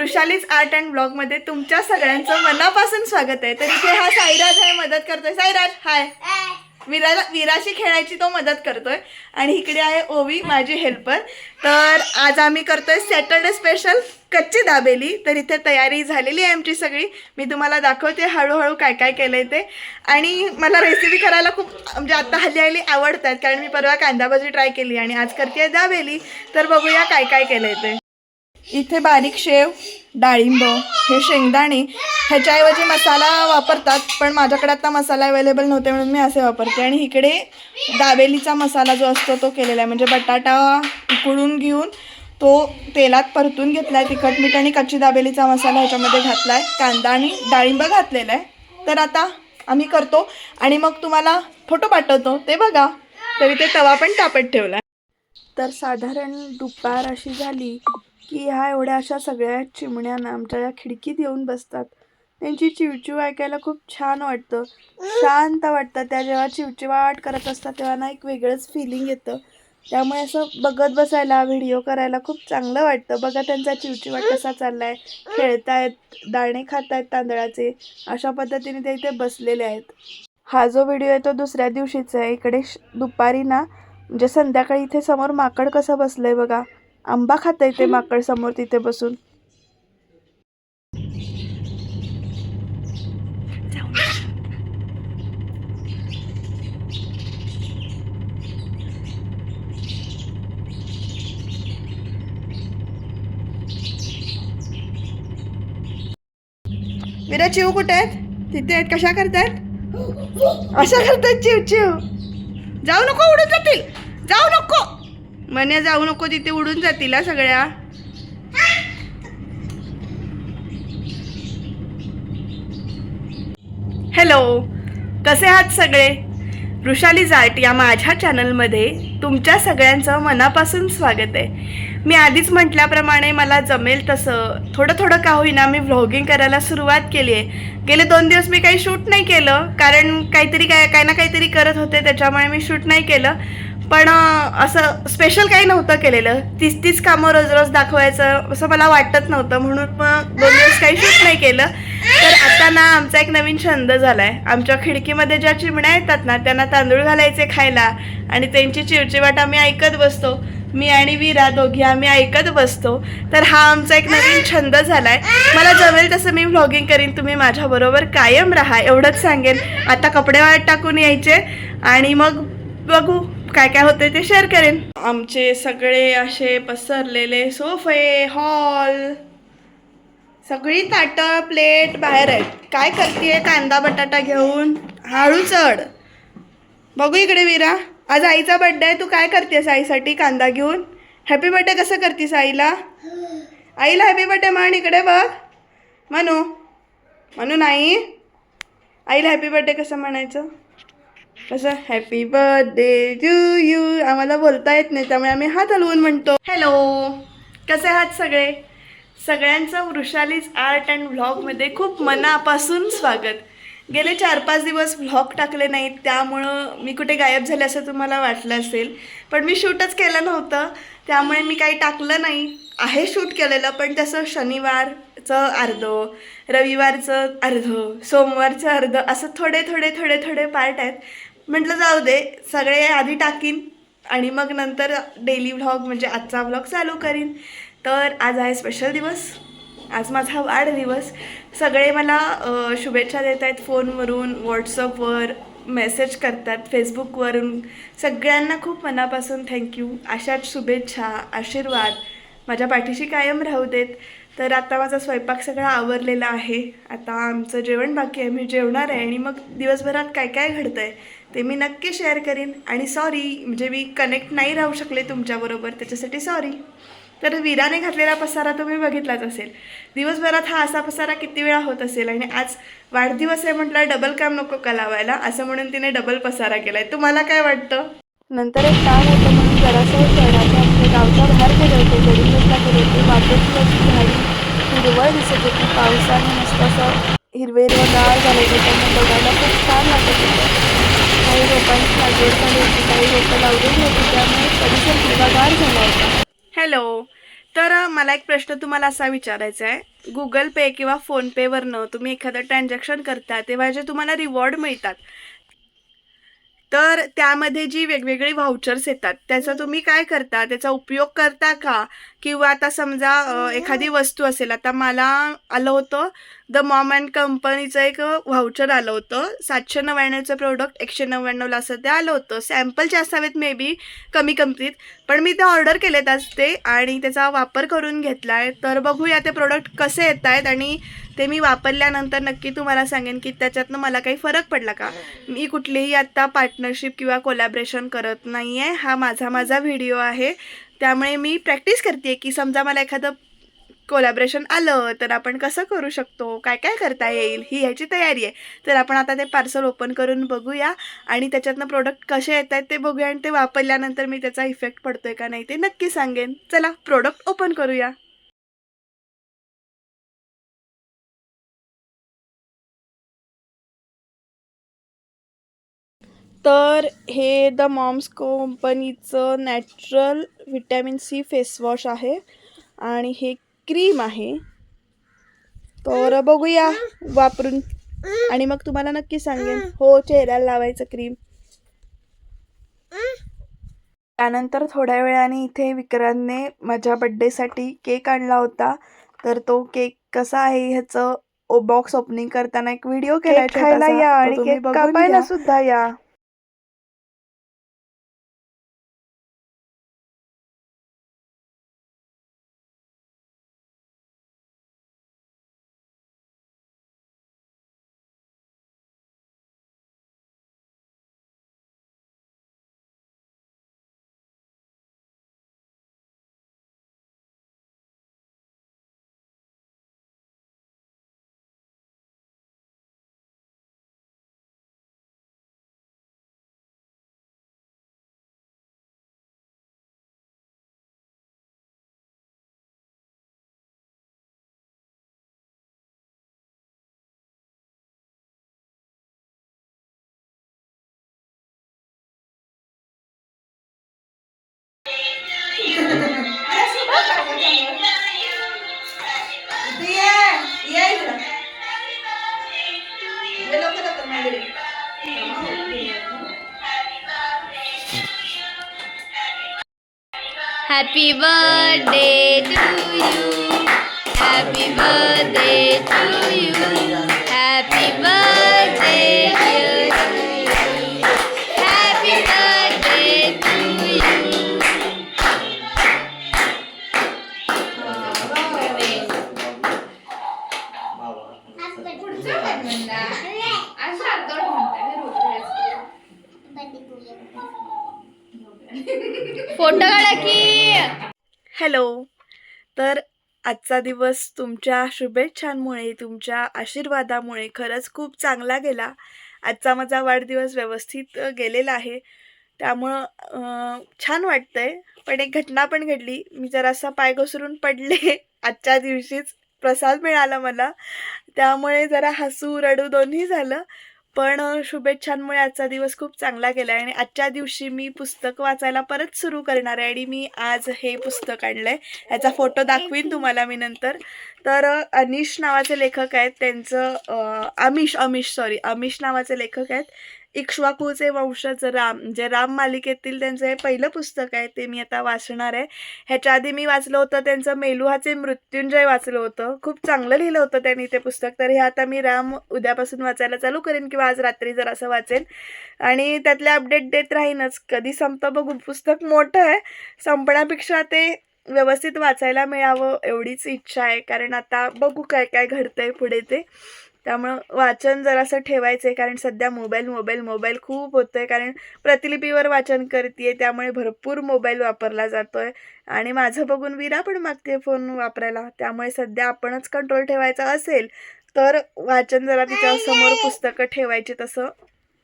वृषालीज art and blog मध्ये तुमच्या सगळ्यांचं मनापासून स्वागत आहे। तर इथे हा साईराज आहे, मदत करतोय। साईराज हाय। विराशी खेळायची तो मदत करतोय आणि इकडे आहे ओवी माझी हेल्पर। तर आज आम्ही करतोय सॅटरडे स्पेशल कच्ची दाबेली। तर इथे तयारी झालेली आहे आमची सगळी, मी तुम्हाला दाखवते हळूहळू काय काय केलंय ते। आणि मला रेसिपी करायला खूप म्हणजे आता हल्ली आवडतात, कारण मी परवा कांदा भाजी ट्राय केली आणि आज करते दाबेली। तर बघूया काय काय केलंय ते। इथे बारीक शेव, डाळिंब, हे शेंगदाणे, ह्याच्याऐवजी मसाला वापरतात, पण माझ्याकडे आता मसाला अवेलेबल नव्हते म्हणून मी असे वापरते। आणि इकडे दाबेलीचा मसाला जो असतो तो केलेला आहे, म्हणजे बटाटा उकळून घेऊन तो तेलात परतून घेतलाय, तिखट मीठ आणि कच्ची दाबेलीचा मसाला ह्याच्यामध्ये घातलाय, कांदा आणि डाळिंब घातलेला आहे। तर आता आम्ही करतो आणि मग तुम्हाला फोटो पाठवतो, ते बघा। तरी ते तवा पण तापत ठेवला। तर साधारण दुपार अशी झाली की ह्या एवढ्या अशा सगळ्या चिमण्यांना आमच्या या खिडकीत येऊन बसतात। त्यांची चिवचिव ऐकायला खूप छान वाटतं, शांत वाटतं। त्या जेव्हा चिवचिवाट करत असतात तेव्हा ना एक वेगळंच फिलिंग येतं, त्यामुळे असं बघत बसायला, व्हिडिओ करायला खूप चांगलं वाटतं। बघा त्यांचा चिवचिवाट कसा चाललाय, खेळतायत, दाणे खात आहेत तांदळाचे, अशा पद्धतीने ते इथे बसलेले आहेत। हा जो व्हिडिओ आहे तो दुसऱ्या दिवशीचा आहे। इकडे दुपारी ना म्हणजे संध्याकाळी इथे समोर माकड कसं बसलंय बघा, आंबा खातंय ते माकड समोर तिथे बसून। विरा चिव कुठे आहेत? तिथे आहेत। कशा करतायत? अशा करतायत चिव चिव। जाऊ नको, उडून जातील, जाऊ नको म्हणे, जाऊ नको, तिथे उडून जातील हा सगळ्या। हॅलो, कसे आहात सगळे? वृषालीज आर्ट या माझ्या चॅनलमध्ये तुमच्या सगळ्यांचं मनापासून स्वागत आहे। मी आधीच म्हटल्याप्रमाणे मला जमेल तसं थोडं थोडं का होईना मी व्लॉगिंग करायला सुरुवात केली आहे। गेले 2 दिवस मी काही शूट नाही केलं, कारण काय ना काहीतरी करत होते, त्याच्यामुळे मी शूट नाही केलं। पण असं स्पेशल काही नव्हतं केलेलं, तीच कामं रोज रोज दाखवायचं असं मला वाटत नव्हतं, म्हणून मग 2 दिवस काही शूट नाही केलं। तर आता ना आमचा एक नवीन छंद झाला आहे। आमच्या खिडकीमध्ये ज्या चिमण्या येतात ना त्यांना तांदूळ घालायचे खायला, आणि त्यांची चिवचिवाट आम्ही ऐकत बसतो। मी आणि विरा दोघी आम्ही ऐकत बसतो। तर हा आमचा एक नवीन छंद झाला आहे। मला जमेल तसं मी व्लॉगिंग करीन, तुम्ही माझ्याबरोबर कायम राहा एवढंच सांगेन। आता कपडे वाळत टाकून यायचे आणि मग बघू काय काय होते ते शेअर करेन। आमचे सगळे असे पसरलेले सोफे, हॉल, सगळी ताटं प्लेट बाहेर आहेत। काय करतेय कांदा बटाटा घेऊन? हळू चढ। बघू इकडे विरा, आज आईचा बर्थडे आहे, तू काय करतेस आईसाठी कांदा घेऊन? हॅपी बर्थडे कसं करतेस आईला? आईला हॅपी बर्थडे म्हण, इकडे बघ। म्हणू म्हणू नाही, आईला हॅपी बर्थडे कसं म्हणायचं? कसं? Happy birthday to you. आम्हाला बोलता येत नाही, त्यामुळे आम्ही हात हलवून म्हणतो। हॅलो, कसे आहात सगळे? सगळ्यांचं वृषालीज आर्ट अँड व्लॉगमध्ये खूप मनापासून स्वागत। गेले 4-5 दिवस व्लॉग टाकले नाहीत, त्यामुळं मी कुठे गायब झाले असं तुम्हाला वाटलं असेल, पण मी शूटच केलं नव्हतं, त्यामुळे मी काही टाकलं नाही। आहे शूट केलेलं, पण तसं शनिवारचं अर्धं, रविवारचं अर्धं, सोमवारचं अर्धं, असं थोडे थोडे थोडे थोडे पार्ट आहेत। म्हटलं जाऊ दे, सगळे आधी टाकीन आणि मग नंतर डेली व्लॉग म्हणजे आजचा व्लॉग चालू करीन। तर आज आहे स्पेशल दिवस, आज माझा वाढदिवस। सगळे मला शुभेच्छा देत आहेत, फोनवरून, व्हॉट्सअपवर मेसेज करतात, फेसबुकवरून। सगळ्यांना खूप मनापासून थँक्यू। अशाच शुभेच्छा, आशीर्वाद माझ्या पाठीशी कायम राहू देत। तर आता माझा स्वयंपाक सगळा आवरलेला आहे, आता आमचं जेवण बाकी आहे, मी जेवणार आहे आणि मग दिवसभरात काय काय घडतं आहे ते मी नक्की शेअर करीन। आणि सॉरी, म्हणजे मी कनेक्ट नाही राहू शकले तुमच्याबरोबर, त्याच्यासाठी सॉरी। तर विराने घातलेला पसारा तुम्ही बघितलाच असेल, दिवसभरात हा असा पसारा किती वेळा होत असेल। आणि आज वाढदिवस आहे म्हटलं डबल काम नको का लावायला, असं म्हणून तिने डबल पसारा केलाय। तुम्हाला काय वाटतं? नंतर एक काम होतं म्हणून जरासं चढायचं आमच्या गावच्या बाहेर गेले होते, गडिंगला गेले होते। वाटेतली अशी झाडी हिरवळ दिसत होती, पावसाने मस्त असं हिरवेगार झाले होते, त्यांना बघायला खूप छान वाटत होतं। काही रोपांची लागवड झाली होती, काही रोपं लावलेली होती, त्यामुळे परिसर हिरवागार झाला होता। हॅलो, तर मला एक प्रश्न तुम्हाला असा विचारायचा आहे, गुगल पे किंवा फोनपेवरनं तुम्ही एखादं ट्रान्झॅक्शन करता तेव्हा जे तुम्हाला रिवॉर्ड मिळतात, तर त्यामध्ये जी वेगवेगळी व्हाउचर्स येतात त्याचा तुम्ही काय करता, त्याचा उपयोग करता का? किंवा आता समजा एखादी वस्तू असेल, आता मला आलं होतं द मॉम अँड कंपनीचं एक व्हाउचर आलं होतं, 799चं प्रोडक्ट 199ला असं ते आलं होतं. सॅम्पलचे असावेत मे बी, कमी किमतीत, पण मी ते ऑर्डर केलेत आज ते आणि त्याचा वापर करून घेतला आहे. तर बघूया ते प्रोडक्ट कसे येत आहेत आणि ते मी वापरल्यानंतर नक्की तुम्हाला सांगेन की त्याच्यातनं मला काही फरक पडला का. मी कुठलीही आत्ता पार्टनरशिप किंवा कोलॅबरेशन करत नाही आहे, हा माझा व्हिडिओ आहे. त्यामुळे मी प्रॅक्टिस करते की समजा मला एखादं कोलॅबरेशन आलं तर आपण कसं करू शकतो, काय काय करता येईल, ही ह्याची तयारी आहे. तर आपण आता ते पार्सल ओपन करून बघूया आणि त्याच्यातनं प्रोडक्ट कसे येत आहेत ते बघूया आणि ते वापरल्यानंतर मी त्याचा इफेक्ट पडतोय का नाही ते नक्की सांगेन. चला प्रोडक्ट ओपन करूया. तर हे द मॉम्स कंपनीचं नॅचरल व्हिटॅमिन सी फेसवॉश आहे आणि हे क्रीम आहे. तर बघूया वापरून आणि मग तुम्हाला नक्की सांगेन. हो, चेहऱ्याला लावायचं क्रीम. त्यानंतर थोड्या वेळाने इथे विक्रांतने माझ्या बड्डेसाठी केक आणला होता. तर तो केक कसा आहे ह्याचं बॉक्स ओपनिंग करताना एक व्हिडिओ केलाय खायला या आणि केक कापायला सुद्धा या. Happy birthday to you. Happy birthday to you. Happy birthday dear you. Happy birthday to you. Photo काढा की. हॅलो. तर आजचा दिवस तुमच्या शुभेच्छांमुळे, तुमच्या आशीर्वादामुळे खरंच खूप चांगला गेला. आजचा माझा वाढदिवस व्यवस्थित गेलेला आहे. त्यामुळं छान वाटतंय. पण एक घटना पण घडली. मी जरासा पाय घसरून पडले आजच्या दिवशीच. प्रसाद मिळाला मला. त्यामुळे जरा हसू, रडू दोन्ही झालं. पण शुभेच्छांमुळे आजचा दिवस खूप चांगला गेला आहे आणि आजच्या दिवशी मी पुस्तक वाचायला परत सुरू करणार आहे आणि मी आज हे पुस्तक आणलं आहे. ह्याचा फोटो दाखवीन तुम्हाला मी नंतर. तर अनिश नावाचे लेखक आहेत, त्यांचं अमिश नावाचे लेखक आहेत. इक्ष्वाकूचे वंशज राम, जे राम मालिकेतील त्यांचं हे पहिलं पुस्तक आहे, ते मी आता वाचणार आहे. ह्याच्या आधी मी वाचलं होतं त्यांचं मेलुहाचे मृत्युंजय वाचलं होतं. खूप चांगलं लिहिलं होतं त्यांनी ते पुस्तक. तर हे आता मी राम उद्यापासून वाचायला चालू करेन किंवा आज रात्री जर असं वाचेन आणि त्यातले अपडेट देत राहीनच. कधी संपतं बघू. पुस्तक मोठं आहे, संपण्यापेक्षा ते व्यवस्थित वाचायला मिळावं एवढीच इच्छा आहे. कारण आता बघू काय काय घडतंय पुढे ते. त्यामुळं वाचन जरासं ठेवायचं आहे, कारण सध्या मोबाईल खूप होतं आहे. कारण प्रतिलिपीवर वाचन करते, त्यामुळे भरपूर मोबाईल वापरला जातो आहे आणि माझं बघून विरा पण मागते फोन वापरायला. त्यामुळे सध्या आपणच कंट्रोल ठेवायचा असेल तर वाचन जरा तिच्यासमोर पुस्तकं ठेवायची तसं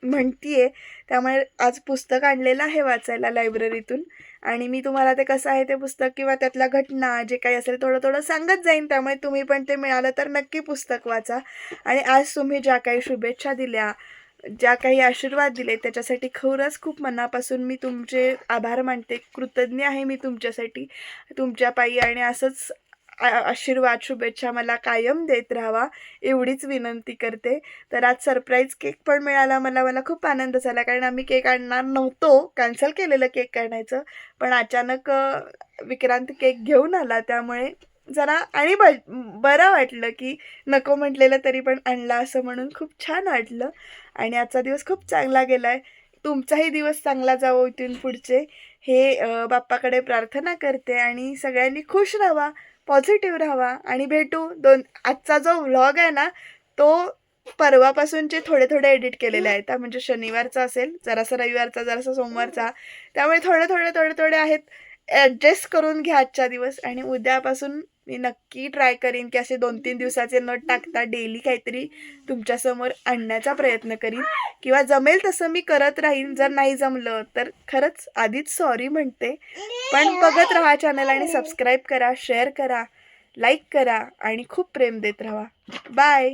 म्हणतीये. त्यामुळे आज पुस्तक आणलेलं आहे वाचायला लायब्ररीतून आणि मी तुम्हाला ते कसं आहे ते पुस्तक किंवा त्यातल्या घटना जे काही असेल थोडं थोडं सांगत जाईन. त्यामुळे तुम्ही पण ते मिळालं तर नक्की पुस्तक वाचा. आणि आज तुम्ही ज्या काही शुभेच्छा दिल्या, ज्या काही आशीर्वाद दिले त्याच्यासाठी खरंच खूप मनापासून मी तुमचे आभार मानते. कृतज्ञ आहे मी तुमच्यासाठी, तुमच्या पायी. आणि असंच आशीर्वाद शुभेच्छा मला कायम देत राहावा एवढीच विनंती करते. तर आज सरप्राईज केक पण मिळाला मला. मला खूप आनंद झाला, कारण आम्ही केक आणणार नव्हतो, कॅन्सल केलेलं केक आणायचं. पण अचानक विक्रांत केक घेऊन आला, त्यामुळे जरा आणि बरं वाटलं की नको म्हटलेलं तरी पण आणला असं म्हणून. खूप छान वाटलं आणि आजचा दिवस खूप चांगला गेला आहे. तुमचाही दिवस चांगला जावो इथून पुढचे, हे बाप्पाकडे प्रार्थना करते. आणि सगळ्यांनी खुश राहावा, पॉझिटिव्ह राहावा. आणि भेटू आजचा जो व्लॉग आहे ना, तो परवापासूनचे थोडे थोडे एडिट केलेले आहेत. म्हणजे शनिवारचा असेल, जरासा रविवारचा, जरासा सोमवारचा, त्यामुळे थोडे आहेत. ॲडजस्ट करून घ्या आजचा दिवस. आणि उद्यापासून मी नक्की ट्राय करीन की असे 2-3 दिवसाचे न टाकता डेली काहीतरी तुमच्यासमोर आणण्याचा प्रयत्न करीन, किंवा जमेल तसं मी करत राहीन. जर नाही जमलं तर खरंच आधीच सॉरी म्हणते. पण बघत राहा चॅनल आणि सबस्क्राईब करा, शेअर करा, लाईक करा आणि खूप प्रेम देत राहा. बाय.